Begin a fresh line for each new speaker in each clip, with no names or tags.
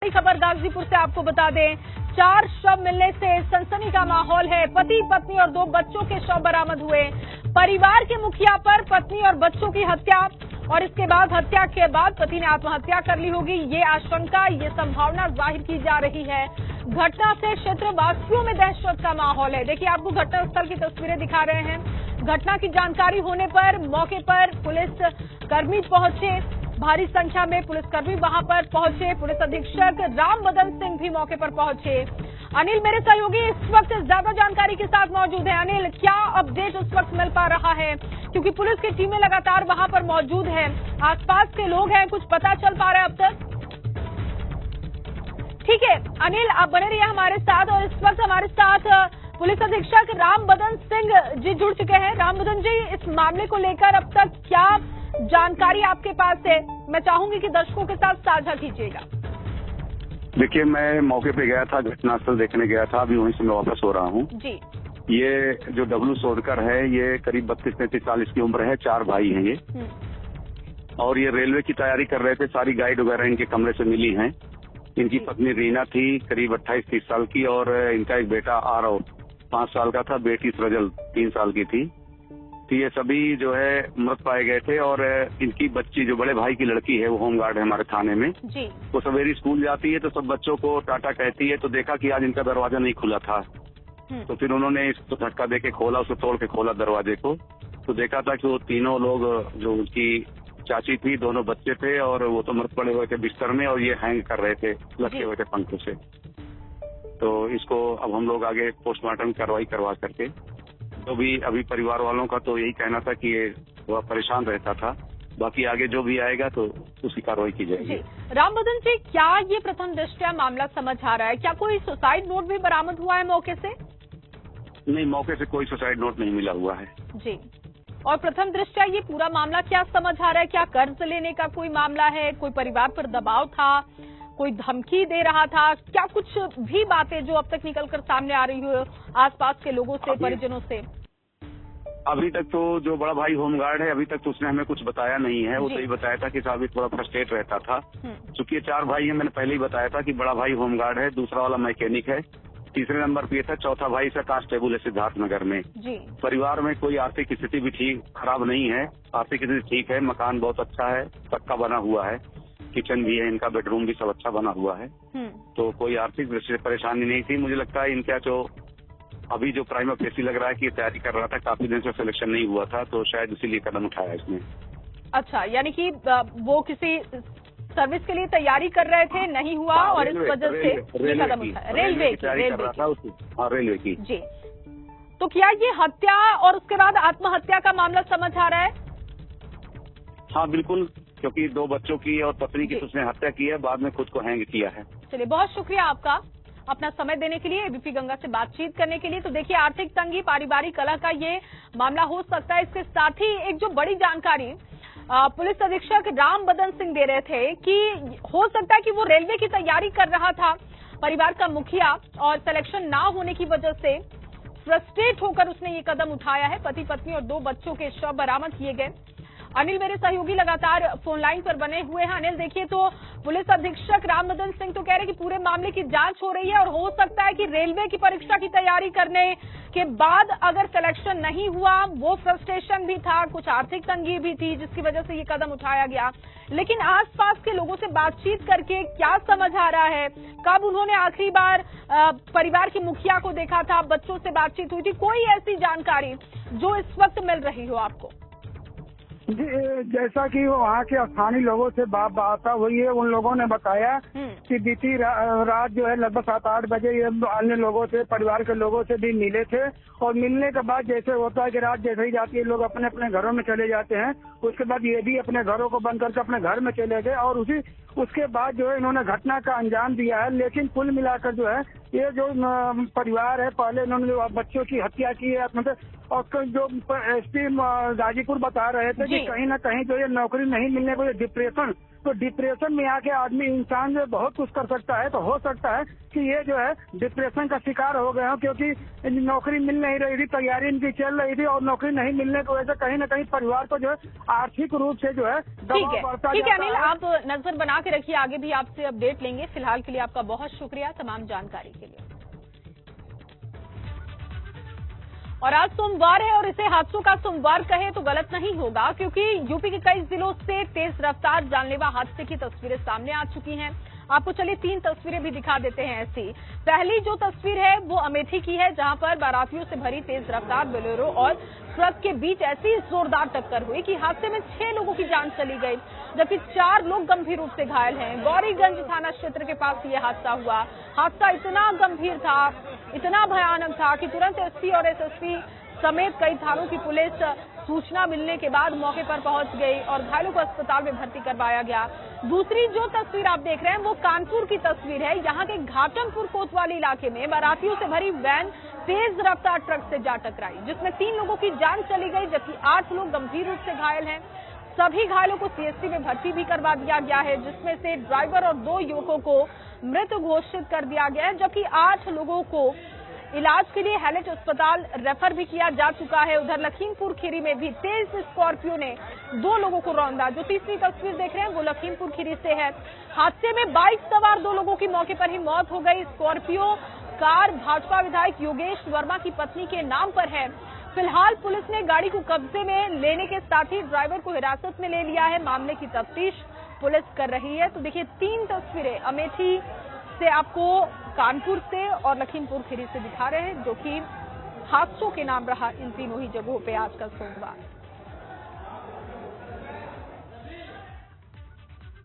बड़ी खबर गाजीपुर से आपको बता दें, 4 शव मिलने से सनसनी का माहौल है। पति पत्नी और 2 बच्चों के शव बरामद हुए। परिवार के मुखिया पर पत्नी और बच्चों की हत्या और इसके बाद हत्या के बाद पति ने आत्महत्या कर ली होगी, ये आशंका, ये संभावना जाहिर की जा रही है। घटना से क्षेत्रवासियों में दहशत का माहौल है। देखिए, आपको घटनास्थल की तस्वीरें दिखा रहे हैं। घटना की जानकारी होने पर मौके पर पुलिस कर्मी पहुंचे, भारी संख्या में पुलिसकर्मी वहां पर पहुंचे। पुलिस अधीक्षक राम बदन सिंह भी मौके पर पहुंचे। अनिल मेरे सहयोगी इस वक्त ज्यादा जानकारी के साथ मौजूद है। अनिल, क्या अपडेट इस वक्त मिल पा रहा है, क्योंकि पुलिस की टीमें लगातार वहां पर मौजूद है, आसपास के लोग हैं, कुछ पता चल पा रहा है अब तक? ठीक है अनिल, आप बने रहिए हमारे साथ। और इस वक्त हमारे साथ पुलिस अधीक्षक राम बदन सिंह जी जुड़ चुके हैं। राम बदन जी, इस मामले को लेकर अब तक क्या जानकारी आपके पास है, मैं चाहूंगी कि दर्शकों के साथ साझा कीजिएगा।
देखिए, मैं मौके पे गया था, घटनास्थल देखने गया था, अभी वहीं से मैं वापस हो रहा हूँ जी। ये जो डब्लू सोडकर है, ये करीब 32-33 साल इसकी उम्र है। 4 भाई हैं ये, और ये रेलवे की तैयारी कर रहे थे। सारी गाइड वगैरह इनके कमरे से मिली हैं। इनकी पत्नी रीना थी, करीब 28-30 साल की, और इनका एक बेटा आरव 5 साल का था, बेटी सृजल 3 साल की थी। तो ये सभी जो है मृत पाए गए थे। और इनकी बच्ची, जो बड़े भाई की लड़की है, वो होमगार्ड है हमारे थाने में जी। वो सवेरे स्कूल जाती है तो सब बच्चों को टाटा कहती है, तो देखा कि आज इनका दरवाजा नहीं खुला था। तो फिर उन्होंने इसको धक्का देके खोला, उसको तोड़ के खोला दरवाजे को, तो देखा था कि वो तीनों लोग, जो उनकी चाची थी, दोनों बच्चे थे, और वो तो मृत पड़े हुए थे बिस्तर में, और ये हैंग कर रहे थे, लटके हुए थे पंखों से। तो इसको अब हम लोग आगे पोस्टमार्टम कार्रवाई करवा करके, तो भी अभी परिवार वालों का तो यही कहना था कि ये थोड़ा परेशान रहता था। बाकी आगे जो भी आएगा तो उसकी कार्रवाई की जाएगी।
राम बदन जी, क्या ये प्रथम दृष्टया मामला समझ आ रहा है? क्या कोई सुसाइड नोट भी बरामद हुआ है मौके से?
नहीं, मौके से कोई सुसाइड नोट नहीं मिला हुआ है
जी। और प्रथम दृष्टया ये पूरा मामला क्या समझ आ रहा है? क्या कर्ज लेने का कोई मामला है? कोई परिवार पर दबाव था? कोई धमकी दे रहा था? क्या कुछ भी बातें जो अब तक निकलकर सामने आ रही हो आसपास के लोगों से, परिजनों से?
अभी तक तो जो बड़ा भाई होमगार्ड है, अभी तक तो उसने हमें कुछ बताया नहीं है। वो तो ही बताया था कि साहब थोड़ा फ्रस्ट्रेट रहता था। चूंकि ये 4 भाई है, मैंने पहले ही बताया था कि बड़ा भाई होमगार्ड है, दूसरा वाला मैकेनिक है, तीसरे नंबर पे था, चौथा भाई से कांस्टेबल है सिद्धार्थ नगर में जी। परिवार में कोई आर्थिक स्थिति भी ठीक खराब नहीं है, आर्थिक स्थिति ठीक है, मकान बहुत अच्छा है, पक्का बना हुआ है, किचन भी है इनका, बेडरूम भी सब अच्छा बना हुआ है। तो कोई आर्थिक दृष्टि से परेशानी नहीं थी। मुझे लगता है इनका जो अभी जो प्राइमा फेसी लग रहा है कि ये तैयारी कर रहा था, काफी दिन से सिलेक्शन नहीं हुआ था, तो शायद इसीलिए कदम उठाया इसने।
अच्छा, यानी कि वो किसी सर्विस के लिए तैयारी कर रहे थे, नहीं हुआ, और इस वजह से कदम उठाया। रेलवे
की
जी। तो क्या ये हत्या और उसके बाद आत्महत्या का मामला समझ आ रहा है?
हाँ बिल्कुल, क्योंकि 2 बच्चों की और पत्नी की उसने हत्या की है, बाद में खुद को हैंग किया है।
चलिए, बहुत शुक्रिया आपका अपना समय देने के लिए, एबीपी गंगा से बातचीत करने के लिए। तो देखिए, आर्थिक तंगी, पारिवारिक कलह का ये मामला हो सकता है। इसके साथ ही एक जो बड़ी जानकारी पुलिस अधीक्षक राम बदन सिंह दे रहे थे कि हो सकता है कि वो रेलवे की तैयारी कर रहा था, परिवार का मुखिया, और सिलेक्शन ना होने की वजह से फ्रस्ट्रेट होकर उसने ये कदम उठाया है। पति पत्नी और 2 बच्चों के शव बरामद किए गए। अनिल मेरे सहयोगी लगातार फोन लाइन पर बने हुए हैं। अनिल, देखिए, तो पुलिस अधीक्षक राम बदन सिंह तो कह रहे हैं कि पूरे मामले की जांच हो रही है, और हो सकता है कि रेलवे की परीक्षा की तैयारी करने के बाद अगर सिलेक्शन नहीं हुआ, वो फ्रस्ट्रेशन भी था, कुछ आर्थिक तंगी भी थी, जिसकी वजह से ये कदम उठाया गया। लेकिन आसपास के लोगों से बातचीत करके क्या समझ आ रहा है? कब उन्होंने आखिरी बार परिवार के मुखिया को देखा था? बच्चों से बातचीत हुई थी? कोई ऐसी जानकारी जो इस वक्त मिल रही हो आपको?
जैसा कि वहाँ के स्थानीय लोगों से बात हुई है, उन लोगों ने बताया कि बीती रात जो है लगभग 7-8 बजे ये अन्य लोगों से, परिवार के लोगों से भी मिले थे, और मिलने के बाद जैसे होता है कि रात जैसे ही जाती है, लोग अपने अपने घरों में चले जाते हैं। उसके बाद ये भी अपने घरों को बंद करके अपने घर में चले गए, और उसके बाद जो है इन्होंने घटना का अंजाम दिया है। लेकिन कुल मिलाकर जो है ये जो परिवार है, पहले इन्होंने जो बच्चों की हत्या की है, मतलब और जो एसपी गाजीपुर बता रहे थे कि कहीं ना कहीं जो ये नौकरी नहीं मिलने को, ये डिप्रेशन, तो डिप्रेशन में आके आदमी इंसान जो बहुत कुछ कर सकता है। तो हो सकता है कि ये जो है डिप्रेशन का शिकार हो गए हो, क्योंकि नौकरी मिल नहीं रही थी, तैयारी इनकी चल रही थी और नौकरी नहीं मिलने की वजह से कहीं ना कहीं परिवार को जो है आर्थिक रूप से जो है दबाव बढ़ता
ठीक है अनिल, आप नजर बना के रखिए, आगे भी आपसे अपडेट लेंगे। फिलहाल के लिए आपका बहुत शुक्रिया तमाम जानकारी के लिए। और आज सोमवार है और इसे हादसों का सोमवार कहे तो गलत नहीं होगा, क्योंकि यूपी के कई जिलों से तेज रफ्तार जानलेवा हादसे की तस्वीरें सामने आ चुकी हैं। आपको चलिए 3 तस्वीरें भी दिखा देते हैं ऐसी। पहली जो तस्वीर है वो अमेठी की है, जहां पर बारातियों से भरी तेज रफ्तार बोलेरो और ट्रक के बीच ऐसी जोरदार टक्कर हुई कि हादसे में 6 लोगों की जान चली गई, जबकि 4 लोग गंभीर रूप से घायल हैं। गौरीगंज थाना क्षेत्र के पास ये हादसा हुआ। हादसा इतना गंभीर था, इतना भयानक था कि तुरंत एसपी और एसएसपी समेत कई थानों की पुलिस सूचना मिलने के बाद मौके पर पहुंच गई और घायलों को अस्पताल में भर्ती करवाया गया। दूसरी जो तस्वीर आप देख रहे हैं वो कानपुर की तस्वीर है। यहाँ के घाटमपुर कोतवाली इलाके में बारातियों से भरी वैन तेज रफ्तार ट्रक से जा टकराई, जिसमें 3 लोगों की जान चली गई, जबकि 8 लोग गंभीर रूप से घायल हैं। सभी घायलों को सीएससी में भर्ती भी करवा दिया गया है, जिसमें से ड्राइवर और 2 युवकों को मृत घोषित कर दिया गया है, जबकि 8 लोगों को इलाज के लिए हैलेट अस्पताल रेफर भी किया जा चुका है। उधर लखीमपुर खीरी में भी तेज स्कॉर्पियो ने 2 लोगों को रौंदा। जो तीसरी तस्वीर देख रहे हैं वो लखीमपुर खीरी से है। हादसे में बाइक सवार 2 लोगों की मौके पर ही मौत हो गई। स्कॉर्पियो कार भाजपा विधायक योगेश वर्मा की पत्नी के नाम पर है। फिलहाल पुलिस ने गाड़ी को कब्जे में लेने के साथ ही ड्राइवर को हिरासत में ले लिया है। मामले की तफ्तीश पुलिस कर रही है। तो देखिए 3 तस्वीरें अमेठी से, आपको कानपुर से और लखीमपुर खीरी से दिखा रहे हैं, जो कि हादसों के नाम रहा इन तीनों ही जगहों पे आज का सोमवार।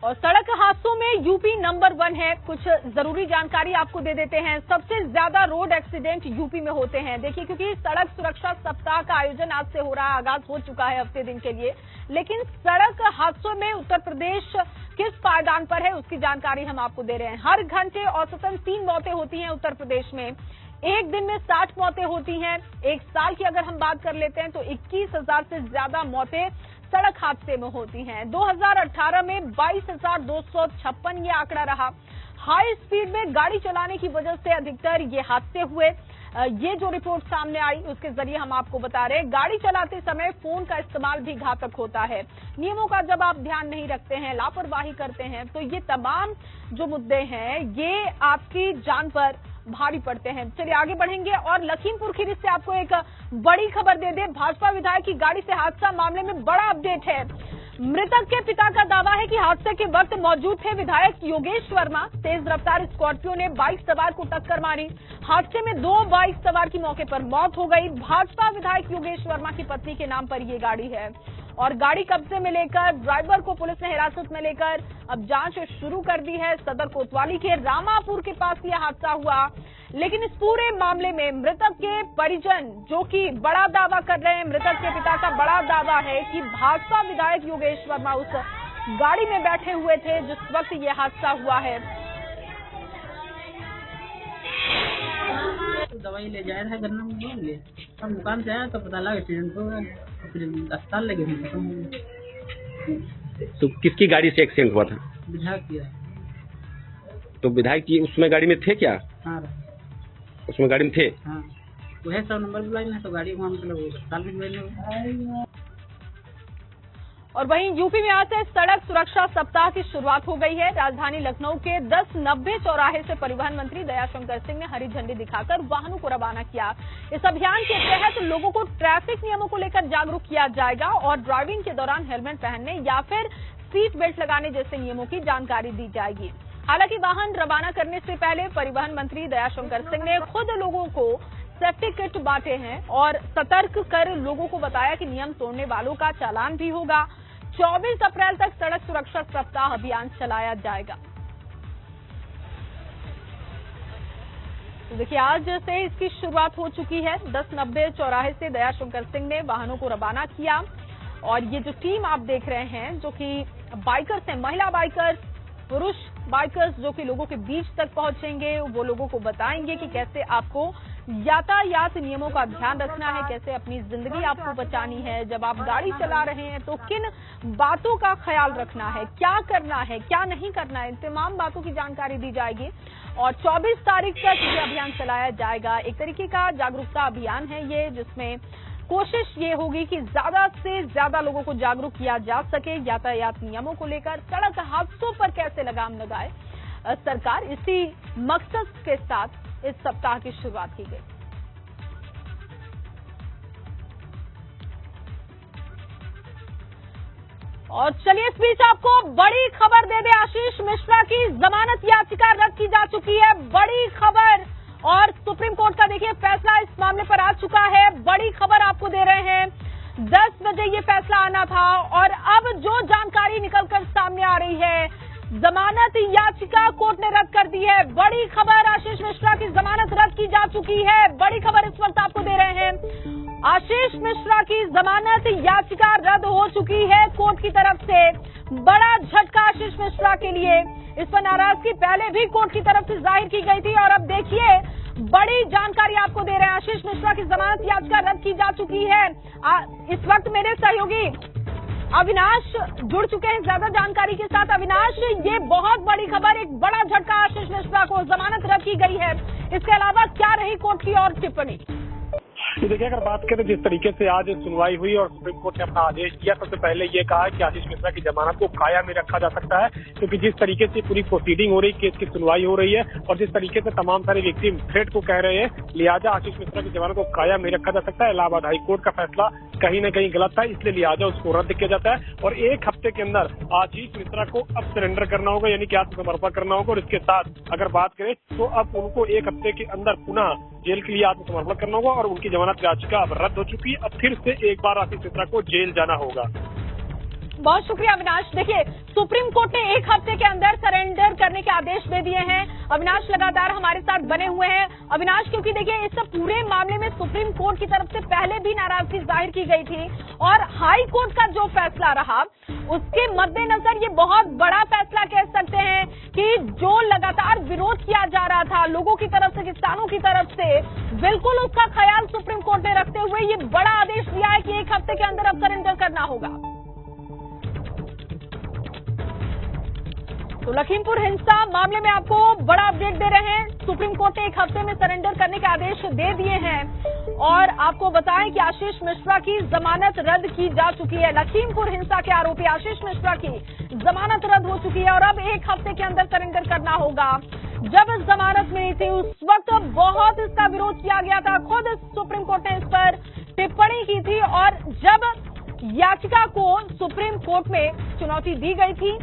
और सड़क हादसों में यूपी नंबर 1 है। कुछ जरूरी जानकारी आपको दे देते हैं। सबसे ज्यादा रोड एक्सीडेंट यूपी में होते हैं। देखिए, क्योंकि सड़क सुरक्षा सप्ताह का आयोजन आज से हो रहा है, आगाज हो चुका है हफ्ते दिन के लिए, लेकिन सड़क हादसों में उत्तर प्रदेश किस पायदान पर है उसकी जानकारी हम आपको दे रहे हैं। हर घंटे औसतन 3 मौतें होती हैं उत्तर प्रदेश में। एक दिन में 60 मौतें होती हैं। एक साल की अगर हम बात कर लेते हैं तो 21,000 से ज्यादा मौतें सड़क हादसे में होती हैं। 2018 में 22,256 ये आंकड़ा रहा। हाई स्पीड में गाड़ी चलाने की वजह से अधिकतर ये हादसे हुए। ये जो रिपोर्ट सामने आई उसके जरिए हम आपको बता रहे हैं, गाड़ी चलाते समय फोन का इस्तेमाल भी घातक होता है। नियमों का जब आप ध्यान नहीं रखते हैं, लापरवाही करते हैं, तो ये तमाम जो मुद्दे हैं ये आपकी जान पर भारी पड़ते हैं। चलिए आगे बढ़ेंगे और लखीमपुर खीरी से आपको एक बड़ी खबर दे दे। भाजपा विधायक की गाड़ी से हादसा मामले में बड़ा अपडेट है। मृतक के पिता का दावा है कि हादसे के वक्त मौजूद थे विधायक योगेश वर्मा। तेज रफ्तार स्कॉर्पियो ने बाइक सवार को टक्कर मारी। हादसे में 2 बाइक सवार की मौके पर मौत हो गई। भाजपा विधायक योगेश वर्मा की पत्नी के नाम पर ये गाड़ी है और गाड़ी कब्जे में लेकर ड्राइवर को पुलिस ने हिरासत में लेकर अब जांच शुरू कर दी है। सदर कोतवाली के रामापुर के पास यह हादसा हुआ, लेकिन इस पूरे मामले में मृतक के परिजन जो कि बड़ा दावा कर रहे हैं, मृतक के पिता का बड़ा दावा है कि भाजपा विधायक योगेश वर्मा उस गाड़ी में बैठे हुए थे जिस वक्त ये हादसा हुआ है।
दवाई ले जाया था गन्ना में ले, हम दुकान से आया तो पता लगा एक्सीडेंट हो गया, फिर अस्पताल लगे थे।
तो किसकी गाड़ी से एक्सीडेंट हुआ था?
विधायक की।
तो विधायक की उसमें गाड़ी में थे क्या?
हाँ,
उसमें गाड़ी में थे।
हाँ, वह 100 नंबर बुलाई ना, तो गाड़ी वहाँ मतलब अस्पताल में मिलने।
और वहीं यूपी में आज से सड़क सुरक्षा सप्ताह की शुरुआत हो गई है। राजधानी लखनऊ के 1090 चौराहे से परिवहन मंत्री दयाशंकर सिंह ने हरी झंडी दिखाकर वाहनों को रवाना किया। इस अभियान के तहत लोगों को ट्रैफिक नियमों को लेकर जागरूक किया जाएगा और ड्राइविंग के दौरान हेलमेट पहनने या फिर सीट बेल्ट लगाने जैसे नियमों की जानकारी दी जाएगी। हालांकि वाहन रवाना करने से पहले परिवहन मंत्री दयाशंकर सिंह ने खुद लोगों को सेफ्टी किट बांटे हैं और सतर्क कर लोगों को बताया कि नियम तोड़ने वालों का चालान भी होगा। 24 अप्रैल तक सड़क सुरक्षा सप्ताह अभियान चलाया जाएगा। तो देखिए, आज से इसकी शुरुआत हो चुकी है। 1090 चौराहे से दयाशंकर सिंह ने वाहनों को रवाना किया और ये जो टीम आप देख रहे हैं जो कि बाइकर्स हैं, महिला बाइकर्स, पुरुष बाइकर्स जो कि लोगों के बीच तक पहुंचेंगे, वो लोगों को बताएंगे कि कैसे आपको यातायात नियमों का ध्यान रखना है, कैसे अपनी जिंदगी आपको बचानी है, जब आप गाड़ी चला रहे हैं तो किन बातों का ख्याल रखना है, क्या करना है, क्या नहीं करना है, इन तमाम बातों की जानकारी दी जाएगी। और 24 तारीख तक ये अभियान चलाया जाएगा। एक तरीके का जागरूकता अभियान है ये, जिसमें कोशिश ये होगी कि ज्यादा से ज्यादा लोगों को जागरूक किया जा सके यातायात नियमों को लेकर। सड़क हादसों पर कैसे लगाम लगाए सरकार, इसी मकसद के साथ इस सप्ताह की शुरुआत की गई। और चलिए, इस बीच आपको बड़ी खबर दे दे, आशीष मिश्रा की जमानत याचिका रद्द की जा चुकी है। बड़ी खबर, और सुप्रीम कोर्ट का देखिए फैसला इस मामले पर आ चुका है। बड़ी खबर आपको दे रहे हैं, 10 बजे ये फैसला आना था और अब जो जानकारी निकलकर सामने आ रही है, जमानत याचिका कोर्ट ने रद्द कर दी है। बड़ी खबर, आशीष मिश्रा की जमानत रद्द की जा चुकी है। बड़ी खबर इस वक्त आपको दे रहे हैं, आशीष मिश्रा की जमानत याचिका रद्द हो चुकी है कोर्ट की तरफ से। बड़ा झटका आशीष मिश्रा के लिए। इस पर नाराजगी पहले भी कोर्ट की तरफ से जाहिर की गई थी और अब देखिए बड़ी जानकारी आपको दे रहे हैं, आशीष मिश्रा की जमानत याचिका रद्द की जा चुकी है। इस वक्त मेरे सहयोगी अविनाश जुड़ चुके हैं ज्यादा जानकारी के साथ। अविनाश, ये बहुत बड़ी खबर, एक बड़ा झटका आशीष मिश्रा को, जमानत रद्द की गई है। इसके अलावा क्या रही कोर्ट की और टिप्पणी?
देखिए, अगर बात करें जिस तरीके से आज सुनवाई हुई और सुप्रीम कोर्ट ने अपना आदेश दिया, सबसे पहले ये कहा कि आशीष मिश्रा की जमानत को कायम में रखा जा सकता है, क्योंकि जिस तरीके से पूरी प्रोसीडिंग हो रही, केस की सुनवाई हो रही है और जिस तरीके से तमाम सारे व्यक्ति थ्रेट को कह रहे हैं, लिहाजा आशीष मिश्रा की जमानत को कायम में रखा जा सकता है। इलाहाबाद हाईकोर्ट का फैसला कहीं न कहीं गलत था, इसलिए लिहाजा उसको रद्द किया जाता है और 1 हफ्ते के अंदर आशीष मिश्रा को अब सरेंडर करना होगा, यानी कि आत्मसमर्पण करना होगा। और इसके साथ अगर बात करें तो अब उनको 1 हफ्ते के अंदर पुनः जेल के लिए आत्मसमर्पण करना होगा और उनकी जमानत याचिका अब रद्द हो चुकी है। अब फिर से एक बार आशीष मिश्रा को जेल जाना होगा।
बहुत शुक्रिया अविनाश। देखिए, सुप्रीम कोर्ट ने 1 हफ्ते के अंदर सरेंडर करने के आदेश दे दिए हैं। अविनाश लगातार हमारे साथ बने हुए हैं। अविनाश, क्योंकि देखिए इस पूरे मामले में सुप्रीम कोर्ट की तरफ से पहले भी नाराजगी जाहिर की गई थी और हाई कोर्ट का जो फैसला रहा उसके मद्देनजर ये बहुत बड़ा फैसला कह सकते हैं कि जो लगातार विरोध किया जा रहा था लोगों की तरफ से, किसानों की तरफ से, बिल्कुल उसका ख्याल सुप्रीम कोर्ट ने रखते हुए ये बड़ा आदेश दिया है कि 1 हफ्ते के अंदर अब सरेंडर करना होगा। तो लखीमपुर हिंसा मामले में आपको बड़ा अपडेट दे रहे हैं। सुप्रीम कोर्ट ने 1 हफ्ते में सरेंडर करने के आदेश दे दिए हैं और आपको बताएं कि आशीष मिश्रा की जमानत रद्द की जा चुकी है। लखीमपुर हिंसा के आरोपी आशीष मिश्रा की जमानत रद्द हो चुकी है और अब 1 हफ्ते के अंदर सरेंडर करना होगा। जब जमानत मिली थी उस वक्त बहुत इसका विरोध किया गया था, खुद सुप्रीम कोर्ट ने इस पर टिप्पणी की थी और जब याचिका को सुप्रीम कोर्ट में चुनौती दी गई थी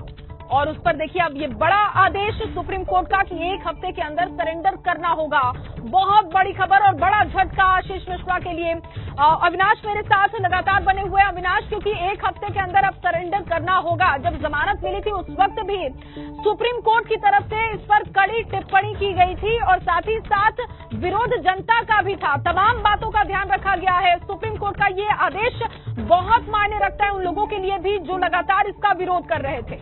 और उस पर देखिए अब ये बड़ा आदेश सुप्रीम कोर्ट का कि 1 हफ्ते के अंदर सरेंडर करना होगा। बहुत बड़ी खबर और बड़ा झटका आशीष मिश्रा के लिए। अविनाश मेरे साथ लगातार बने हुए। अविनाश, क्योंकि 1 हफ्ते के अंदर अब सरेंडर करना होगा, जब जमानत मिली थी उस वक्त भी सुप्रीम कोर्ट की तरफ से इस पर कड़ी टिप्पणी की गई थी और साथ ही साथ विरोध जनता का भी था। तमाम बातों का ध्यान रखा गया है। सुप्रीम कोर्ट का ये आदेश बहुत मायने रखता है उन लोगों के लिए भी जो लगातार इसका विरोध कर रहे थे।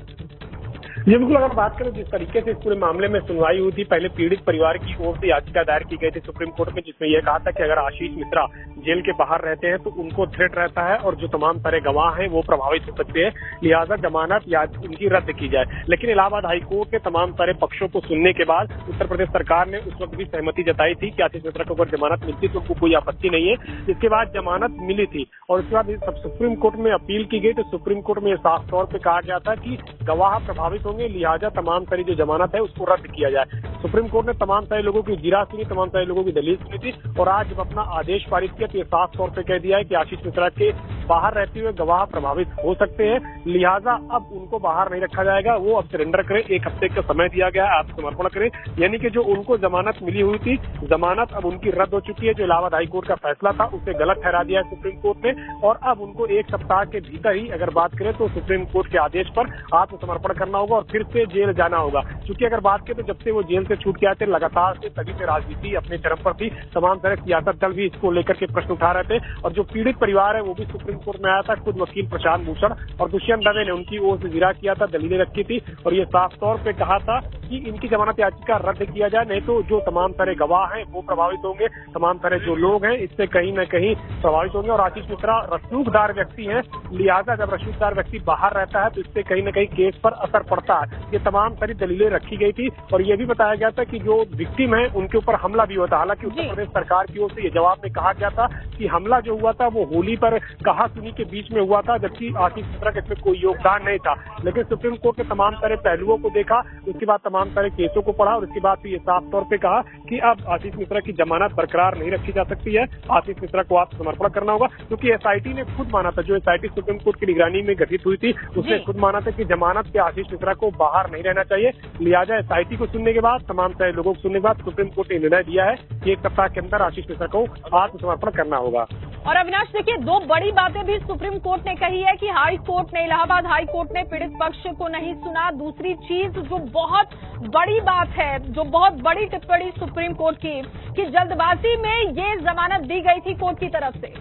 जी बिल्कुल, अगर बात करें जिस तरीके से इस पूरे मामले में सुनवाई हुई थी, पहले पीड़ित परिवार की ओर से याचिका दायर की गई थी सुप्रीम कोर्ट में, जिसमें यह कहा था कि अगर आशीष मिश्रा जेल के बाहर रहते हैं तो उनको थ्रेट रहता है और जो तमाम सारे गवाह हैं वो प्रभावित हो सकते हैं, लिहाजा जमानत या उनकी रद्द की जाए। लेकिन इलाहाबाद हाईकोर्ट के तमाम सारे पक्षों को सुनने के बाद उत्तर प्रदेश सरकार ने उस वक्त भी सहमति जताई थी कि आशीष मिश्रा को अगर जमानत मिलती तो उनको कोई आपत्ति नहीं है। जिसके बाद जमानत मिली थी और उसके बाद सुप्रीम कोर्ट में अपील की गई तो सुप्रीम कोर्ट में साफ तौर पर कहा गया था कि गवाह प्रभावित होंगे, लिहाजा तमाम सारी जो जमानत है उसको रद्द किया जाए। सुप्रीम कोर्ट ने तमाम सारे लोगों की जिरा सुनी, तमाम सारे लोगों की दलील सुनी थी और आज जब अपना आदेश पारित किया तो ये साफ तौर पे कह दिया है कि आशीष मिश्रा के बाहर रहते हुए गवाह प्रभावित हो सकते हैं, लिहाजा अब उनको बाहर नहीं रखा जाएगा, वो अब सरेंडर करें। 1 हफ्ते का समय दिया गया है, आत्मसमर्पण करें, यानी कि जो उनको जमानत मिली हुई थी, जमानत अब उनकी रद्द हो चुकी है। जो इलाहाबाद हाईकोर्ट का फैसला था उसे गलत ठहरा दिया है सुप्रीम कोर्ट ने और अब उनको 1 सप्ताह के भीतर ही अगर बात करें तो सुप्रीम कोर्ट के आदेश पर आत्मसमर्पण करना होगा और फिर से जेल जाना होगा। क्योंकि अगर बात करें तो जब से वो जेल से छूट के आए थे लगातार से सभी से राजनीति अपने चरम पर थी, तमाम तरह सियासत दल भी इसको लेकर के प्रश्न उठा रहे थे और जो पीड़ित परिवार है वो भी सुप्रीम कोर्ट में आया था खुद वकील प्रशांत भूषण और दुष्यंत दवे ने उनकी ओर से जिरा किया था, दलीलें रखी थी और ये साफ तौर पे कहा था कि इनकी जमानत याचिका रद्द किया जाए, नहीं तो जो तमाम तरह गवाह हैं वो प्रभावित होंगे, तमाम तरह जो लोग हैं इससे कहीं न कहीं प्रभावित होंगे। और आशीष मिश्रा रसूखदार व्यक्ति हैं, लिहाजा जब रसूखदार व्यक्ति बाहर रहता है तो इससे कहीं न कहीं केस पर असर पड़ता है। ये तमाम सारी दलीलें रखी गई थी और ये भी बताया गया था कि जो विक्टिम है उनके ऊपर हमला भी हुआ था। हालांकि उत्तर प्रदेश सरकार की ओर से ये जवाब में कहा गया था कि हमला जो हुआ था वो होली पर कहा सुनी के बीच में हुआ था, जबकि आशीष मिश्रा का इसमें कोई योगदान नहीं था। लेकिन सुप्रीम कोर्ट के तमाम सारे पहलुओं को देखा, उसके बाद तमाम सारे केसों को पढ़ा और उसके बाद ये साफ तौर पे कहा कि अब आशीष मिश्रा की जमानत बरकरार नहीं रखी जा सकती है, आशीष मिश्रा को आत्मसमर्पण करना होगा। क्योंकि एसआईटी ने खुद माना था, जो एसआईटी सुप्रीम कोर्ट की निगरानी में गठित हुई थी उसने खुद माना था कि जमानत के आशीष मिश्रा को बाहर नहीं रहना चाहिए। लिहाजा एसआईटी को सुनने के बाद, तमाम सारे लोगों को सुनने के बाद सुप्रीम कोर्ट ने निर्णय दिया है कि 1 सप्ताह के अंदर आशीष मिश्रा को आत्मसमर्पण करना होगा।
और अविनाश देखिए, 2 बड़ी बातें भी सुप्रीम कोर्ट ने कही है कि हाई कोर्ट ने, इलाहाबाद हाई कोर्ट ने पीड़ित पक्ष को नहीं सुना। दूसरी चीज जो बहुत बड़ी बात है, जो बहुत बड़ी टिप्पणी सुप्रीम कोर्ट की, कि जल्दबाजी में ये जमानत दी गई थी कोर्ट की तरफ से।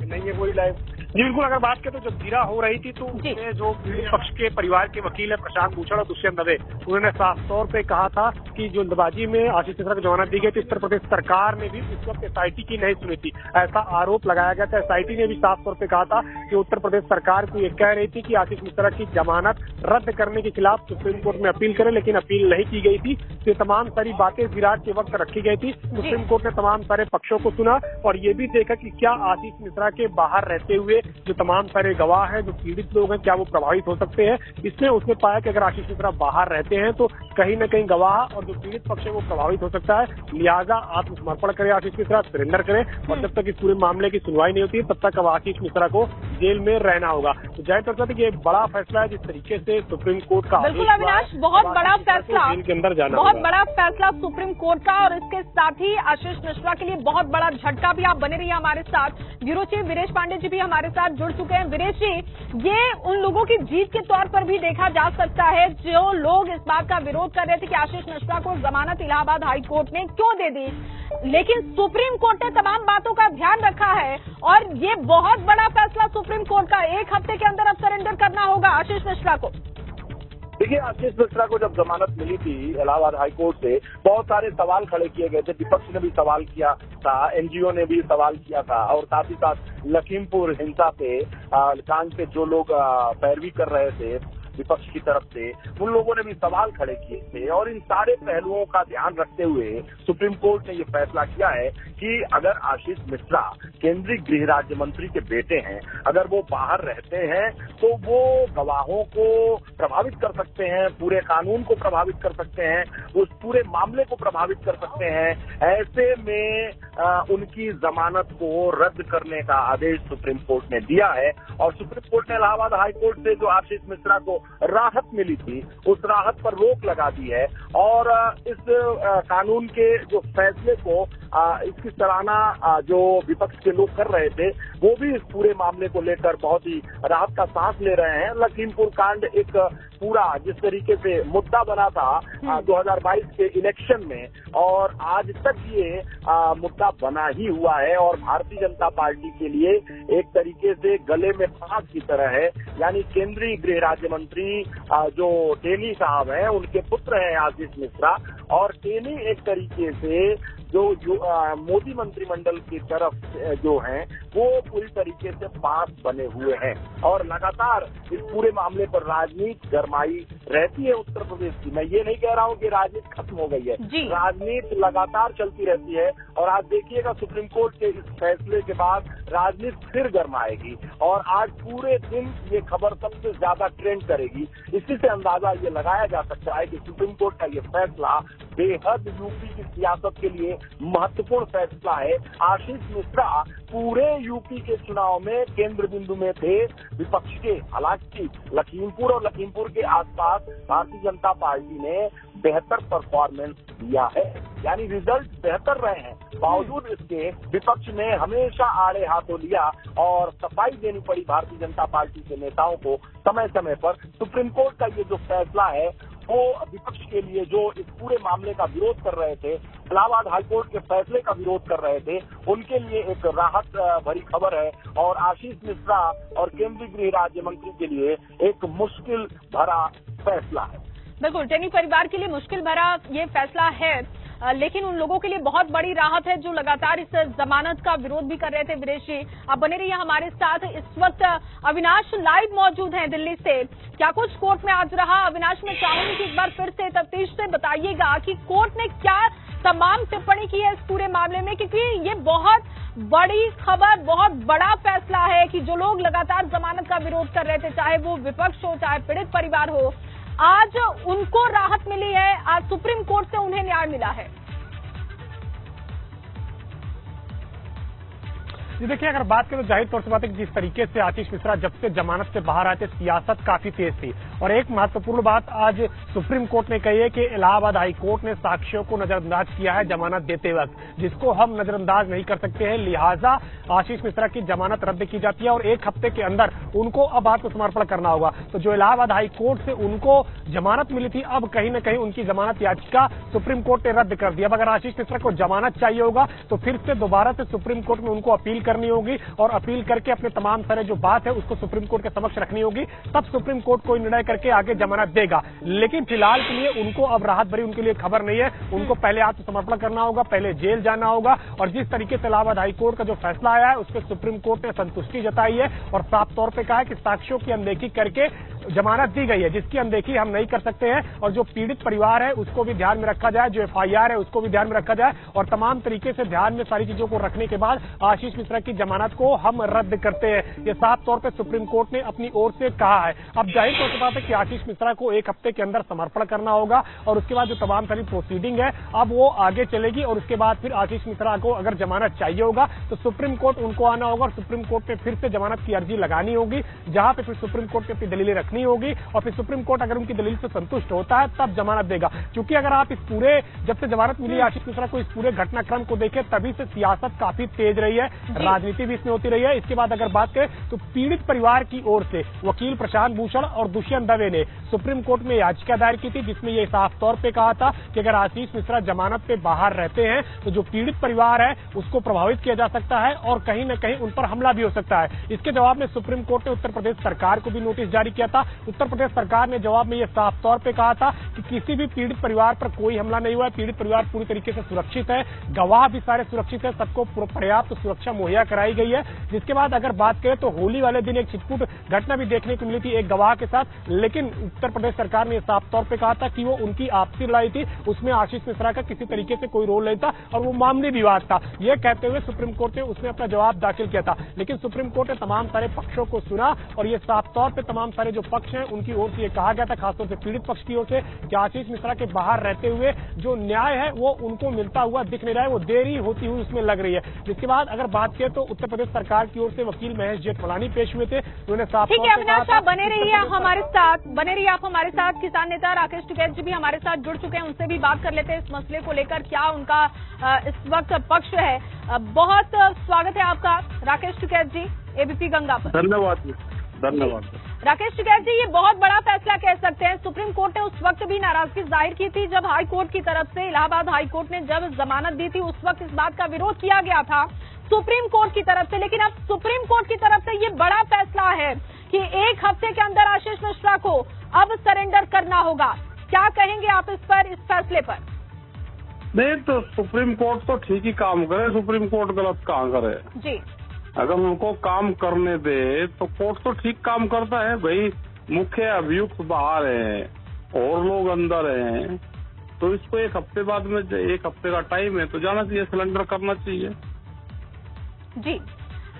नहीं है वही लाइव जी बिल्कुल। अगर बात करें तो जब जिरा हो रही थी तो उसमें जो पक्ष के परिवार के वकील है प्रशांत भूषण और दुष्यंत दवे, उन्होंने साफ तौर पे कहा था कि जल्दबाजी में आशीष मिश्रा को जमानत दी गई थी। उत्तर प्रदेश सरकार ने भी उस वक्त एसआईटी की नहीं सुनी थी, ऐसा आरोप लगाया गया था। एसआईटी ने भी साफ तौर पे कहा था कि उत्तर प्रदेश सरकार को ये कह रही थी कि आशीष मिश्रा की जमानत रद्द करने के खिलाफ सुप्रीम कोर्ट में अपील करें, लेकिन अपील नहीं की गई थी। ये तमाम सारी बातें जिराज के वक्त रखी गई थी। सुप्रीम कोर्ट ने तमाम सारे पक्षों को सुना और ये भी देखा कि क्या आशीष मिश्रा के बाहर रहते हुए जो तमाम सारे गवाह हैं, जो पीड़ित लोग हैं, क्या वो प्रभावित हो सकते हैं। इसमें उसने पाया कि अगर आशीष मिश्रा बाहर रहते हैं तो कहीं न कहीं गवाह और जो पीड़ित पक्ष है वो प्रभावित हो सकता है। लिहाजा आत्मसमर्पण करे आशीष मिश्रा, सरेंडर करें और जब तक इस पूरे मामले की सुनवाई नहीं होती है तब तक अब आशीष मिश्रा को जेल में रहना होगा। तो जय चर्चा थी कि ये बड़ा फैसला है जिस तरीके से सुप्रीम कोर्ट का।
बिल्कुल अविनाश, बहुत बड़ा फैसला,
जेल के अंदर जाना,
बहुत बड़ा फैसला सुप्रीम कोर्ट का। और इसके साथ ही आशीष मिश्रा के लिए बहुत बड़ा झटका भी। आप बने रहिए हमारे साथ। ब्यूरो चीफ वीरेश पांडे जी भी हमारे साथ जुड़ चुके हैं। वीरेश जी, ये उन लोगों की जीत के तौर पर भी देखा जा सकता है जो लोग इस बात का विरोध कर रहे थे कि आशीष मिश्रा को जमानत इलाहाबाद हाई कोर्ट ने क्यों दे दी, लेकिन सुप्रीम कोर्ट ने तमाम बातों का ध्यान रखा है और ये बहुत बड़ा फैसला सुप्रीम कोर्ट का। 1 हफ्ते के अंदर अब सरेंडर करना होगा आशीष मिश्रा को।
देखिए, आशीष मिश्रा को जब जमानत मिली थी इलाहाबाद हाई कोर्ट से, बहुत सारे सवाल खड़े किए गए थे। विपक्ष ने भी सवाल किया था, एनजीओ ने भी सवाल किया था और साथ ही साथ लखीमपुर हिंसा पे कांड पे जो लोग पैरवी कर रहे थे विपक्ष की तरफ से, उन लोगों ने भी सवाल खड़े किए थे। और इन सारे पहलुओं का ध्यान रखते हुए सुप्रीम कोर्ट ने ये फैसला किया है कि अगर आशीष मिश्रा केंद्रीय गृह राज्य मंत्री के बेटे हैं, अगर वो बाहर रहते हैं तो वो गवाहों को प्रभावित कर सकते हैं, पूरे कानून को प्रभावित कर सकते हैं, उस पूरे मामले को प्रभावित कर सकते हैं। ऐसे में उनकी जमानत को रद्द करने का आदेश सुप्रीम कोर्ट ने दिया है। और सुप्रीम कोर्ट ने इलाहाबाद हाई कोर्ट से जो आशीष मिश्रा को राहत मिली थी, उस राहत पर रोक लगा दी है और इस कानून के जो फैसले को इसकी सराहना जो विपक्ष के लोग कर रहे थे, वो भी इस पूरे मामले को लेकर बहुत ही राहत का सांस ले रहे हैं। लखीमपुर कांड एक पूरा जिस तरीके से मुद्दा बना था 2022 के इलेक्शन में, और आज तक ये मुद्दा बना ही हुआ है और भारतीय जनता पार्टी के लिए एक तरीके से गले में फांस की तरह है। यानी केंद्रीय गृह राज्य मंत्री जो टेनी साहब हैं, उनके पुत्र हैं आशीष मिश्रा, और टेनी एक तरीके से जो मोदी मंत्रिमंडल की तरफ जो हैं वो पूरी तरीके से पास बने हुए हैं और लगातार इस पूरे मामले पर राजनीति गरमाई रहती है उत्तर प्रदेश की। मैं ये नहीं कह रहा हूँ कि राजनीति खत्म हो गई है, राजनीति लगातार चलती रहती है और आज देखिएगा सुप्रीम कोर्ट के इस फैसले के बाद राजनीति फिर गरमाएगी और आज पूरे दिन ये खबर सबसे ज्यादा ट्रेंड करेगी। इसी से अंदाजा ये लगाया जा सकता है कि सुप्रीम कोर्ट का ये फैसला बेहद यूपी की सियासत के लिए महत्वपूर्ण फैसला है। आशीष मिश्रा पूरे यूपी के चुनाव में केंद्र बिंदु में थे विपक्ष के। हालांकि लखीमपुर और लखीमपुर के आसपास भारतीय जनता पार्टी ने बेहतर परफॉर्मेंस दिया है, यानी रिजल्ट बेहतर रहे हैं। बावजूद इसके विपक्ष ने हमेशा आड़े हाथों लिया और सफाई देनी पड़ी भारतीय जनता पार्टी के नेताओं को समय समय पर। सुप्रीम कोर्ट का ये जो फैसला है वो विपक्ष के लिए जो इस पूरे मामले का विरोध कर रहे थे, इलाहाबाद हाईकोर्ट के फैसले का विरोध कर रहे थे, उनके लिए एक राहत भरी खबर है और आशीष मिश्रा और केंद्रीय गृह राज्य मंत्री के लिए एक मुश्किल भरा फैसला है।
बिल्कुल, टेनी परिवार के लिए मुश्किल भरा ये फैसला है, लेकिन उन लोगों के लिए बहुत बड़ी राहत है जो लगातार इस जमानत का विरोध भी कर रहे थे। वीरेश जी, आप बने रहिए हमारे साथ। इस वक्त अविनाश लाइव मौजूद हैं दिल्ली से। क्या कुछ कोर्ट में आज रहा? अविनाश, मैं चाहूंगी कि एक बार फिर से तफ्तीश से बताइएगा कि कोर्ट ने क्या तमाम टिप्पणी की है इस पूरे मामले में, क्योंकि ये बहुत बड़ी खबर, बहुत बड़ा फैसला है कि जो लोग लगातार जमानत का विरोध कर रहे थे, चाहे वो विपक्ष हो चाहे पीड़ित परिवार हो, आज उनको राहत मिली है। आज सुप्रीम कोर्ट से उन्हें न्याय मिला है।
जी देखिए, अगर बात करें तो जाहिर तौर से बात है कि जिस तरीके से आशीष मिश्रा जब से जमानत से बाहर आए थे, सियासत काफी तेज थी। और एक महत्वपूर्ण बात आज सुप्रीम कोर्ट ने कही है कि इलाहाबाद हाई कोर्ट ने साक्ष्यों को नजरअंदाज किया है जमानत देते वक्त, जिसको हम नजरअंदाज नहीं कर सकते हैं। लिहाजा आशीष मिश्रा की जमानत रद्द की जाती है और 1 हफ्ते के अंदर उनको अब आत्मसमर्पण करना होगा। तो जो इलाहाबाद हाई कोर्ट से उनको जमानत मिली थी, अब कहीं न कहीं उनकी जमानत याचिका सुप्रीम कोर्ट ने रद्द कर दी। अब अगर आशीष मिश्रा को जमानत चाहिए होगा तो फिर से दोबारा से सुप्रीम कोर्ट में उनको अपील करनी होगी और अपील करके अपने तमाम सारे जो बात है उसको सुप्रीम कोर्ट के समक्ष रखनी होगी। तब सुप्रीम कोर्ट कोई निर्णय करके आगे जमानत देगा। लेकिन फिलहाल के लिए उनको अब राहत भरी उनके लिए खबर नहीं है। उनको पहले आत्मसमर्पण करना होगा, पहले जेल जाना होगा। और जिस तरीके से इलाहाबाद हाईकोर्ट का जो फैसला आया है उस पर सुप्रीम कोर्ट ने संतुष्टि जताई है और साफ तौर पर कहा है कि साक्ष्यों की अनदेखी करके जमानत दी गई है, जिसकी अनदेखी हम नहीं कर सकते हैं। और जो पीड़ित परिवार है उसको भी ध्यान में रखा जाए, जो FIR है उसको भी ध्यान में रखा जाए और तमाम तरीके से ध्यान में सारी चीजों को रखने के बाद आशीष मिश्रा की जमानत को हम रद्द करते हैं। ये साफ तौर पे सुप्रीम कोर्ट ने अपनी ओर से कहा है। अब जाहिर तौर से बात है कि आशीष मिश्रा को 1 हफ्ते के अंदर समर्पण करना होगा और उसके बाद जो तमाम सारी प्रोसीडिंग है अब वो आगे चलेगी और उसके बाद फिर आशीष मिश्रा को अगर जमानत चाहिए होगा तो सुप्रीम कोर्ट उनको आना होगा और सुप्रीम कोर्ट में फिर से जमानत की अर्जी लगानी होगी, जहां पे फिर सुप्रीम कोर्ट में अपनी दलीलें रखनी होगी और फिर सुप्रीम कोर्ट अगर उनकी दलील से संतुष्ट होता है तब जमानत देगा। क्योंकि अगर आप इस पूरे जब से जमानत मिली आशीष मिश्रा को, इस पूरे घटनाक्रम को देखें, तभी से सियासत काफी तेज रही है, राजनीति भी इसमें होती रही है। इसके बाद अगर बात करें तो पीड़ित परिवार की ओर से वकील प्रशांत भूषण और दुष्यंत दवे ने सुप्रीम कोर्ट में याचिका दायर की थी, जिसमें यह साफ तौर पे कहा था कि अगर आशीष मिश्रा जमानत पे बाहर रहते हैं तो जो पीड़ित परिवार है उसको प्रभावित किया जा सकता है और कहीं न कहीं उन पर हमला भी हो सकता है। इसके जवाब में सुप्रीम कोर्ट ने उत्तर प्रदेश सरकार को भी नोटिस जारी किया था। उत्तर प्रदेश सरकार ने जवाब में यह साफ तौर पे कहा था कि किसी भी पीड़ित परिवार पर कोई हमला नहीं हुआ है, पीड़ित परिवार पूरी तरीके से सुरक्षित है, गवाह भी सारे सुरक्षित है, सबको पर्याप्त सुरक्षा मुहैया कराई गई है। जिसके बाद अगर बात करें तो होली वाले दिन एक छिटपुट घटना भी देखने को मिली थी एक गवाह के साथ, लेकिन उत्तर प्रदेश सरकार ने साफ तौर पे कहा था कि वो उनकी आपसी लड़ाई थी, उसमें आशीष मिश्रा का किसी तरीके से कोई रोल नहीं था और वो मामूली विवाद था। यह कहते हुए सुप्रीम कोर्ट ने उसमें अपना जवाब दाखिल किया था, लेकिन सुप्रीम कोर्ट ने तमाम सारे पक्षों को सुना और ये साफ तौर पे तमाम सारे जो पक्ष हैं उनकी ओर से ये कहा गया था, खासतौर से पीड़ित पक्ष की ओर से, कि आशीष मिश्रा के बाहर रहते हुए जो न्याय है वो उनको मिलता हुआ दिख नहीं रहा है, वो देरी होती हुई उसमें लग रही है। जिसके बाद अगर बात करें तो उत्तर प्रदेश सरकार की ओर से वकील महेश जेठमलानी पेश हुए थे, उन्होंने साफ
ठीक है अविनाश, आप बने रहिए आप हमारे साथ। किसान नेता राकेश टिकैत जी भी हमारे साथ जुड़ चुके हैं, उनसे भी बात कर लेते हैं इस मसले को लेकर, क्या उनका इस वक्त पक्ष है। बहुत स्वागत है आपका राकेश टिकैत जी एबीपी गंगा पर।
धन्यवाद
राकेश टिकैत जी, ये बहुत बड़ा फैसला कह सकते हैं। सुप्रीम कोर्ट ने उस वक्त भी नाराजगी जाहिर की थी जब हाई कोर्ट की तरफ से, इलाहाबाद हाई कोर्ट ने जब जमानत दी थी, उस वक्त इस बात का विरोध किया गया था सुप्रीम कोर्ट की तरफ से। लेकिन अब सुप्रीम कोर्ट की तरफ से ये बड़ा फैसला है कि 1 हफ्ते के अंदर आशीष मिश्रा को अब सरेंडर करना होगा। क्या कहेंगे आप इस पर, इस फैसले पर?
नहीं तो सुप्रीम कोर्ट तो ठीक ही काम करे, सुप्रीम कोर्ट गलत कहाँ करे
जी।
अगर उनको काम करने दे तो कोर्ट तो ठीक काम करता है। भाई मुख्य अभियुक्त बाहर हैं और लोग अंदर हैं, तो इसको 1 हफ्ते बाद में 1 हफ्ते का टाइम है तो जाना चाहिए, सिलेंडर करना चाहिए।
जी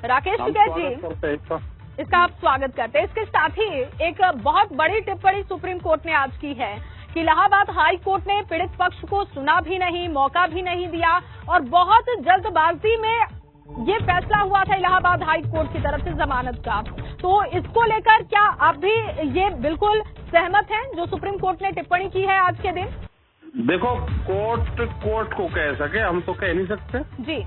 राकेश टिकैत जी, इसका आप स्वागत करते हैं। इसके साथ ही एक बहुत बड़ी टिप्पणी सुप्रीम कोर्ट ने आज की है कि इलाहाबाद हाई कोर्ट ने पीड़ित पक्ष को सुना भी नहीं, मौका भी नहीं दिया और बहुत जल्दबाजी में ये फैसला हुआ था इलाहाबाद हाई कोर्ट की तरफ से जमानत का। तो इसको लेकर क्या आप भी ये बिल्कुल सहमत हैं जो सुप्रीम कोर्ट ने टिप्पणी की है आज के दिन?
देखो कोर्ट को कह सके, हम तो कह नहीं सकते
जी।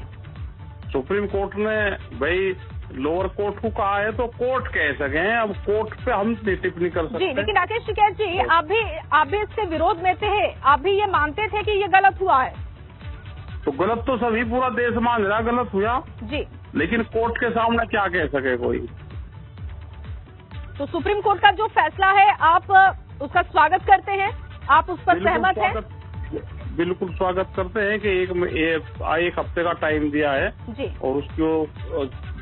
सुप्रीम कोर्ट ने भाई लोअर कोर्ट को कहा है तो कोर्ट कह सके, अब कोर्ट पे हम टिप्पणी कर सकते हैं।
लेकिन राकेश टिकैत जी, आप भी इसके विरोध में थे, आप भी ये मानते थे कि ये गलत हुआ है?
तो गलत तो सभी पूरा देश मान रहा गलत हुआ
जी,
लेकिन कोर्ट के सामने क्या कह सके कोई।
तो सुप्रीम कोर्ट का जो फैसला है आप उसका स्वागत करते हैं, आप उस पर सहमत हैं?
बिल्कुल स्वागत करते हैं कि एक हफ्ते का टाइम दिया है
जी, और
उसको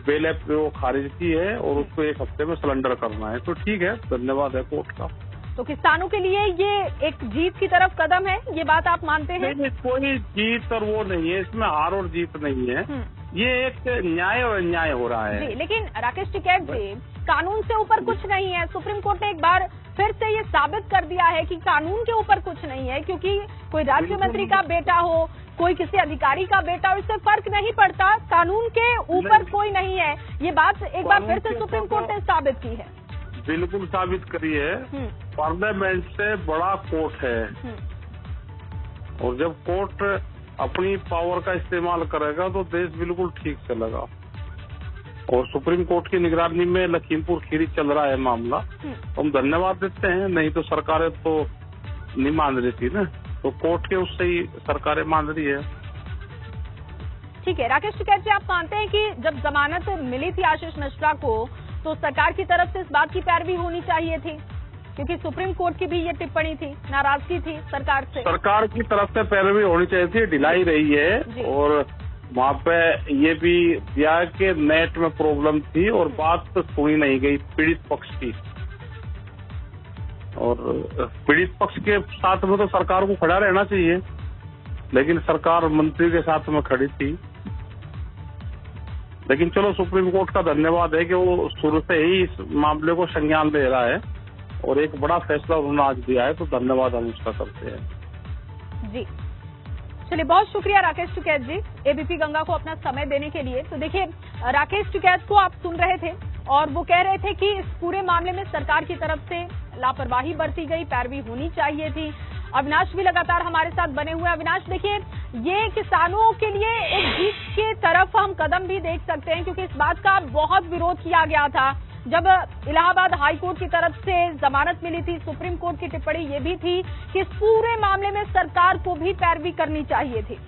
बेल वो खारिज की है और उसको एक हफ्ते में सरेंडर करना है, तो ठीक है, धन्यवाद है कोर्ट का।
तो किसानों के लिए ये एक जीत की तरफ कदम है, ये बात आप मानते हैं?
नहीं, कोई जीत और वो नहीं है, इसमें हार और जीत नहीं है, ये एक न्याय और अन्याय हो रहा है।
जी, लेकिन राकेश टिकैत जी, कानून से ऊपर कुछ नहीं है। सुप्रीम कोर्ट ने एक बार फिर से ये साबित कर दिया है कि कानून के ऊपर कुछ नहीं है, क्योंकि कोई राज्य मंत्री का बेटा हो, कोई किसी अधिकारी का बेटा हो, इससे फर्क नहीं पड़ता, कानून के ऊपर कोई नहीं है। ये बात एक बार फिर से सुप्रीम कोर्ट ने साबित की है।
बिल्कुल साबित करी है, पार्लियामेंट से बड़ा कोर्ट है, और जब कोर्ट अपनी पावर का इस्तेमाल करेगा तो देश बिल्कुल ठीक चलेगा। और सुप्रीम कोर्ट की निगरानी में लखीमपुर खीरी चल रहा है मामला, हम धन्यवाद देते हैं, नहीं तो सरकारें तो नहीं मान रही थी ना, तो कोर्ट के उससे ही सरकारें मान रही है।
ठीक है राकेश टिकैत जी, आप मानते हैं कि जब जमानत मिली थी आशीष मिश्रा को, तो सरकार की तरफ से इस बात की पैरवी होनी चाहिए थी, क्योंकि सुप्रीम कोर्ट की भी ये टिप्पणी थी, नाराजगी थी सरकार से।
सरकार की तरफ से पैरवी होनी चाहिए थी, ढिलाई रही है, और वहाँ पे ये भी दिया कि नेट में प्रॉब्लम थी और बात तो सुनी नहीं गई पीड़ित पक्ष की, और पीड़ित पक्ष के साथ में तो सरकार को खड़ा रहना चाहिए, लेकिन सरकार मंत्री के साथ में खड़ी थी। लेकिन चलो, सुप्रीम कोर्ट का धन्यवाद है कि वो शुरू से ही इस मामले को संज्ञान ले रहा है और एक बड़ा फैसला उन्होंने आज दिया है, तो धन्यवाद हम उसका करते हैं।
जी, चलिए, बहुत शुक्रिया राकेश टिकैत जी, एबीपी गंगा को अपना समय देने के लिए। तो देखिए, राकेश टिकैत को आप सुन रहे थे और वो कह रहे थे कि इस पूरे मामले में सरकार की तरफ से लापरवाही बरती गई, पैरवी होनी चाहिए थी। अविनाश भी लगातार हमारे साथ बने हुए हैं। अविनाश, देखिए, ये किसानों के लिए एक जीत की तरफ हम कदम भी देख सकते हैं, क्योंकि इस बात का बहुत विरोध किया गया था जब इलाहाबाद हाई कोर्ट की तरफ से जमानत मिली थी। सुप्रीम कोर्ट की टिप्पणी ये भी थी कि इस पूरे मामले में सरकार को भी पैरवी करनी चाहिए थी।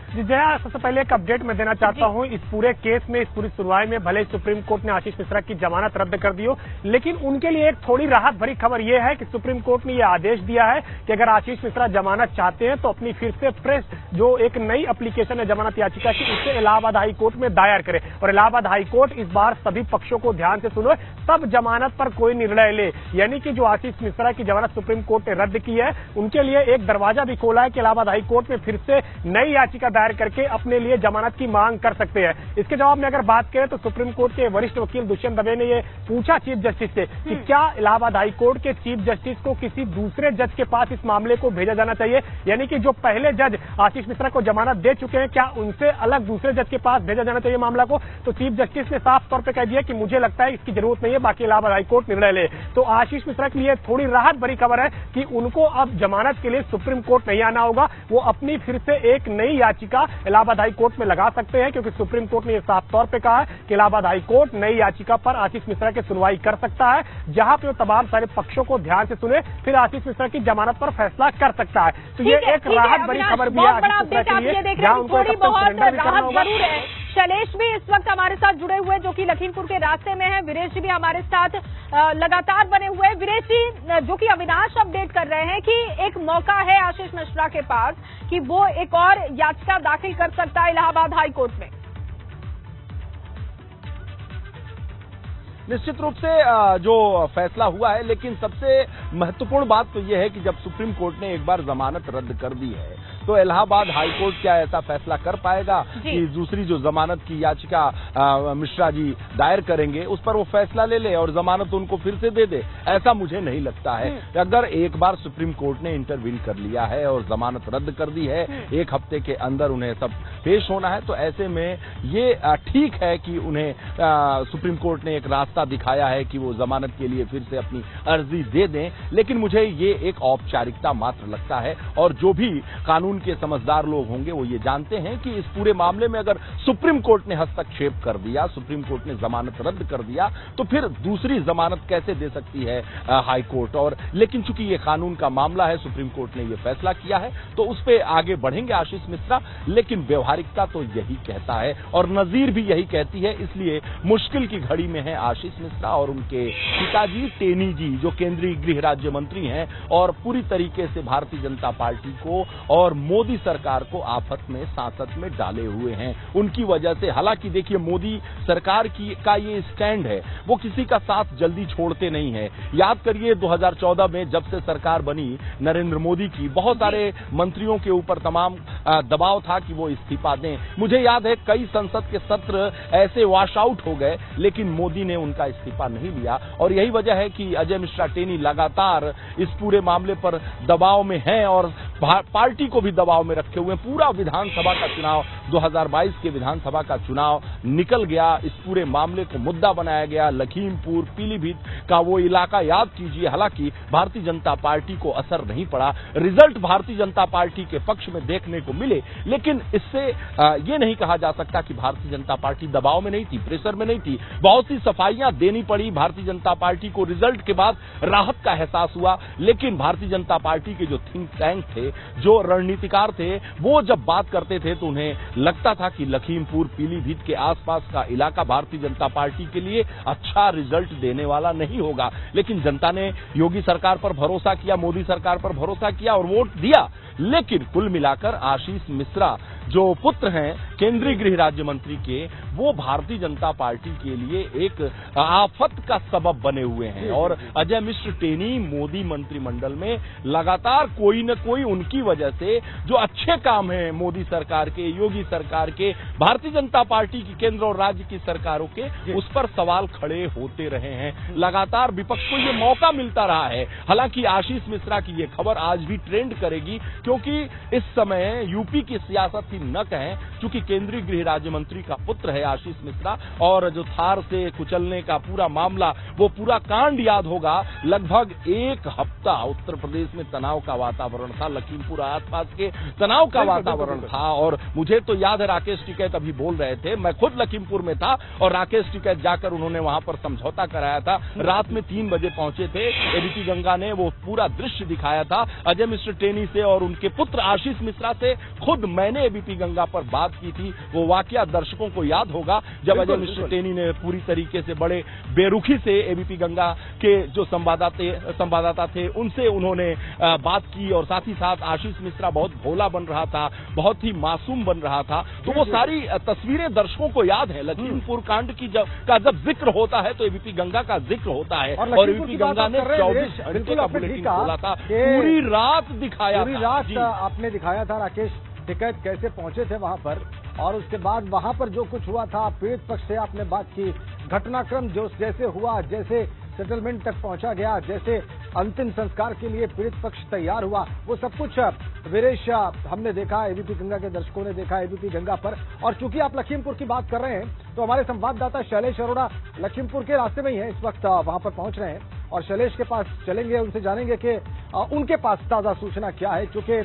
जी जया, सबसे पहले एक अपडेट मैं देना चाहता हूं इस पूरे केस में, इस पूरी सुनवाई में। भले सुप्रीम कोर्ट ने आशीष मिश्रा की जमानत रद्द कर दी हो, लेकिन उनके लिए एक थोड़ी राहत भरी खबर यह है कि सुप्रीम कोर्ट ने यह आदेश दिया है कि अगर आशीष मिश्रा जमानत चाहते हैं तो अपनी फिर से फ्रेश जो एक नई एप्लीकेशन है जमानत याचिका की, उससे इलाहाबाद हाई कोर्ट में दायर करें। और इलाहाबाद हाई कोर्ट इस बार सभी पक्षों को ध्यान से सुनो, तब जमानत पर कोई निर्णय ले। यानी कि जो आशीष मिश्रा की जमानत सुप्रीम कोर्ट ने रद्द की है, उनके लिए एक दरवाजा भी खोला है कि इलाहाबाद हाई कोर्ट में फिर से नई याचिका दायर करके अपने लिए जमानत की मांग कर सकते हैं। इसके जवाब में अगर बात करें तो सुप्रीम कोर्ट के वरिष्ठ वकील दुष्यंत दवे ने यह पूछा चीफ जस्टिस से कि क्या इलाहाबाद हाई कोर्ट के चीफ जस्टिस को किसी दूसरे जज के पास इस मामले को भेजा जाना चाहिए, यानी कि जो पहले जज आशीष मिश्रा को जमानत दे चुके हैं, क्या उनसे अलग दूसरे जज के पास भेजा जाना चाहिए मामला को। तो चीफ जस्टिस ने साफ तौर पर कह दिया कि मुझे लगता है इसकी जरूरत नहीं है, बाकी इलाहाबाद हाई कोर्ट निर्णय ले। तो आशीष मिश्रा के लिए थोड़ी राहत भरी खबर है कि उनको अब जमानत के लिए सुप्रीम कोर्ट नहीं आना होगा, वो अपनी फिर से एक नई याचिका इलाहाबाद हाई कोर्ट में लगा सकते हैं, क्योंकि सुप्रीम कोर्ट ने यह साफ तौर पे कहा है कि इलाहाबाद हाई कोर्ट नई याचिका पर आशीष मिश्रा की सुनवाई कर सकता है, जहां पे वो तमाम सारे पक्षों को ध्यान से सुने, फिर आशीष मिश्रा की जमानत पर फैसला कर सकता है। तो ये एक राहत भरी खबर भी है आशीष मिश्रा के लिए, जहां उनको
जरूर है। शैलेश भी इस वक्त हमारे साथ जुड़े हुए, जो कि लखीमपुर के रास्ते में है। वीरेश जी भी हमारे साथ लगातार बने हुए हैं। वीरेश जी, जो कि अविनाश अपडेट कर रहे हैं कि एक मौका है आशीष मिश्रा के पास कि वो एक और याचिका दाखिल कर सकता है इलाहाबाद हाई कोर्ट में।
निश्चित रूप से जो फैसला हुआ है, लेकिन सबसे महत्वपूर्ण बात तो यह है कि जब सुप्रीम कोर्ट ने एक बार जमानत रद्द कर दी है, तो इलाहाबाद हाई कोर्ट क्या ऐसा फैसला कर पाएगा कि दूसरी जो जमानत की याचिका मिश्रा जी दायर करेंगे उस पर वो फैसला ले ले और जमानत उनको फिर से दे दे? ऐसा मुझे नहीं लगता है। अगर एक बार सुप्रीम कोर्ट ने इंटरवीन कर लिया है और जमानत रद्द कर दी है, एक हफ्ते के अंदर उन्हें सब पेश होना है, तो ऐसे में ये ठीक है कि उन्हें सुप्रीम कोर्ट ने एक रास्ता रास्ता दिखाया है कि वो जमानत के लिए फिर से अपनी अर्जी दे दें, लेकिन मुझे ये एक औपचारिकता मात्र लगता है। और जो भी कानून के समझदार लोग होंगे वो ये जानते हैं कि इस पूरे मामले में अगर सुप्रीम कोर्ट ने हस्तक्षेप कर दिया, सुप्रीम कोर्ट ने जमानत रद्द कर दिया, तो फिर दूसरी जमानत कैसे दे सकती है हाई कोर्ट। और लेकिन चूंकि ये कानून का मामला है, सुप्रीम कोर्ट ने ये फैसला किया है, तो उस पर आगे बढ़ेंगे आशीष मिश्रा। लेकिन व्यवहारिकता तो यही कहता है और नजीर भी यही कहती है, इसलिए मुश्किल की घड़ी में है आशीष मिश्रा और उनके पिताजी टेनी जी, जो केंद्रीय गृह राज्य मंत्री हैं और पूरी तरीके से भारतीय जनता पार्टी को और मोदी सरकार को आफत में सांसत में डाले हुए हैं। उनकी वजह से, हालांकि देखिए मोदी सरकार का ये स्टैंड है, वो किसी का साथ जल्दी छोड़ते नहीं है। याद करिए 2014 में जब से सरकार बनी नरेंद्र मोदी की, बहुत सारे मंत्रियों के ऊपर तमाम दबाव था कि वो इस्तीफा दें। मुझे याद है कई संसद के सत्र ऐसे वॉश आउट हो गए, लेकिन मोदी ने उनका इस्तीफा नहीं लिया। और यही वजह है कि अजय मिश्रा टेनी लगातार इस पूरे मामले पर दबाव में हैं और पार्टी को भी दबाव में रखे हुए। पूरा विधानसभा का चुनाव, 2022 के विधानसभा का चुनाव निकल गया, इस पूरे मामले को मुद्दा बनाया गया। लखीमपुर, पीलीभीत का वो इलाका याद कीजिए, हालांकि भारतीय जनता पार्टी को असर नहीं पड़ा, रिजल्ट भारतीय जनता पार्टी के पक्ष में देखने को मिले। लेकिन इससे ये नहीं कहा जा सकता कि भारतीय जनता पार्टी दबाव में नहीं थी, प्रेशर में नहीं थी। बहुत सी सफाइयां देनी पड़ी भारतीय जनता पार्टी को, रिजल्ट के बाद राहत का एहसास हुआ। लेकिन भारतीय जनता पार्टी के जो थिंक टैंक थे, जो रणनीतिकार थे, वो जब बात करते थे तो उन्हें लगता था कि लखीमपुर, पीलीभीत के आसपास का इलाका भारतीय जनता पार्टी के लिए अच्छा रिजल्ट देने वाला नहीं होगा। लेकिन जनता ने योगी सरकार पर भरोसा किया, मोदी सरकार पर भरोसा किया और वोट दिया। लेकिन कुल मिलाकर आशीष मिश्रा जो पुत्र हैं केंद्रीय गृह राज्य मंत्री के, वो भारतीय जनता पार्टी के लिए एक आफत का सबब बने हुए हैं। और अजय मिश्र टेनी मोदी मंत्रिमंडल में लगातार कोई न कोई उनकी वजह से जो अच्छे काम हैं मोदी सरकार के, योगी सरकार के, भारतीय जनता पार्टी की केंद्र और राज्य की सरकारों के, उस पर सवाल खड़े होते रहे हैं। लगातार विपक्ष को ये मौका मिलता रहा है। हालांकि आशीष मिश्रा की ये खबर आज भी ट्रेंड करेगी, क्योंकि इस समय यूपी की सियासत ही न कहें, चूंकि केंद्रीय गृह राज्य मंत्री का पुत्र है आशीष मिश्रा, और जो थार से कुचलने का पूरा मामला, वो पूरा कांड याद होगा। लगभग एक हफ्ता उत्तर प्रदेश में तनाव का वातावरण था, लखीमपुर आसपास के तनाव का वातावरण था। और मुझे तो याद है राकेश टिकैत अभी बोल रहे थे, मैं खुद लखीमपुर में था और राकेश टिकैत जाकर उन्होंने वहां पर समझौता कराया था। रात में 3 बजे पहुंचे थे, एबीपी गंगा ने वो पूरा दृश्य दिखाया था अजय मिश्र टेनी से और उनके पुत्र आशीष मिश्रा से। खुद मैंने एबीपी गंगा पर बात की थी, वो वाकया दर्शकों को याद होगा, जब अजय मिश्र टेनी ने पूरी तरीके से बड़े बेरुखी से एबीपी गंगा के जो संवाददाता थे उनसे उन्होंने बात की। और साथ ही साथ आशीष मिश्रा बहुत भोला बन रहा था, बहुत ही मासूम बन रहा था। तो वो सारी तस्वीरें दर्शकों को याद है। लखीमपुर कांड की जब जिक्र होता है तो एबीपी गंगा का जिक्र होता है। और एबीपी गंगा ने 24 घंटे का बुलेटिन खोला था, पूरी रात दिखाया,
पूरी रात आपने दिखाया था राकेश टिकैत कैसे पहुंचे थे वहां पर, और उसके बाद वहां पर जो कुछ हुआ था, पीड़ित पक्ष से आपने बात की, घटनाक्रम जो जैसे हुआ, जैसे सेटलमेंट तक पहुंचा गया, जैसे अंतिम संस्कार के लिए पीड़ित पक्ष तैयार हुआ, वो सब कुछ वीरेश हमने देखा, एबीपी गंगा के दर्शकों ने देखा एबीपी गंगा पर। और चूंकि आप लखीमपुर की बात कर रहे हैं, तो हमारे संवाददाता शैलेश अरोड़ा लखीमपुर के रास्ते में ही है, इस वक्त वहां पर पहुंच रहे हैं और शैलेश के पास चलेंगे, उनसे जानेंगे कि उनके पास ताजा सूचना क्या है, क्योंकि